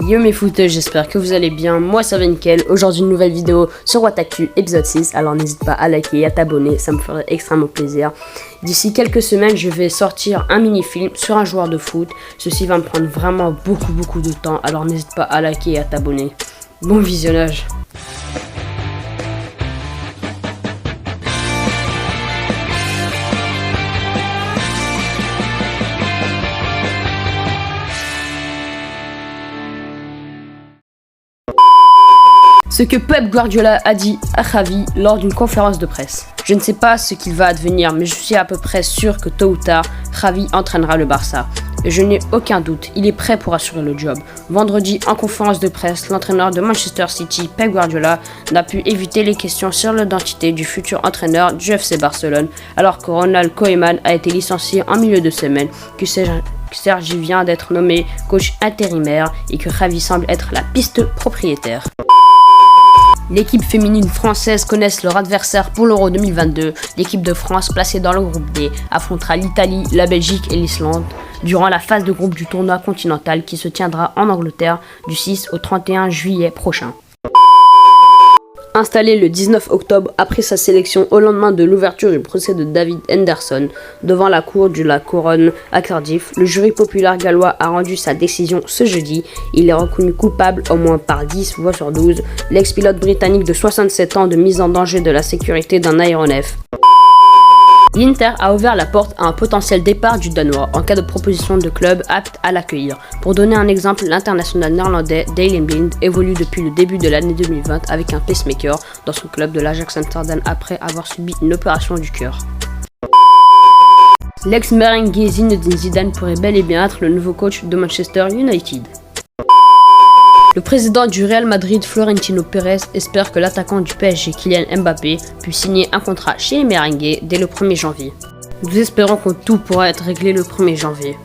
Yo mes footeux, j'espère que vous allez bien, moi ça va nickel. Aujourd'hui une nouvelle vidéo sur Wataku épisode 6, alors n'hésite pas à liker et à t'abonner, ça me ferait extrêmement plaisir. D'ici quelques semaines je vais sortir un mini-film sur un joueur de foot, ceci va me prendre vraiment beaucoup de temps, alors n'hésite pas à liker et à t'abonner. Bon visionnage. Ce que Pep Guardiola a dit à Xavi lors d'une conférence de presse. Je ne sais pas ce qu'il va advenir, mais je suis à peu près sûr que tôt ou tard, Xavi entraînera le Barça. Et je n'ai aucun doute, il est prêt pour assurer le job. Vendredi, en conférence de presse, l'entraîneur de Manchester City, Pep Guardiola, n'a pu éviter les questions sur l'identité du futur entraîneur du FC Barcelone, alors que Ronald Koeman a été licencié en milieu de semaine, que Sergi vient d'être nommé coach intérimaire et que Xavi semble être la piste propriétaire. L'équipe féminine française connaissent leur adversaire pour l'Euro 2022. L'équipe de France, placée dans le groupe D, affrontera l'Italie, la Belgique et l'Islande durant la phase de groupe du tournoi continental qui se tiendra en Angleterre du 6 au 31 juillet prochain. Installé le 19 octobre après sa sélection au lendemain de l'ouverture du procès de David Henderson devant la cour de la Couronne à Cardiff, le jury populaire gallois a rendu sa décision ce jeudi. Il est reconnu coupable au moins par 10 voix sur 12, l'ex-pilote britannique de 67 ans de mise en danger de la sécurité d'un aéronef. L'Inter a ouvert la porte à un potentiel départ du Danois en cas de proposition de club apte à l'accueillir. Pour donner un exemple, l'international néerlandais Daley Blind évolue depuis le début de l'année 2020 avec un pacemaker dans son club de l'Ajax Amsterdam après avoir subi une opération du cœur. L'ex-merengue Zinedine Zidane pourrait bel et bien être le nouveau coach de Manchester United. Le président du Real Madrid, Florentino Pérez, espère que l'attaquant du PSG, Kylian Mbappé, puisse signer un contrat chez les merengues dès le 1er janvier. Nous espérons que tout pourra être réglé le 1er janvier.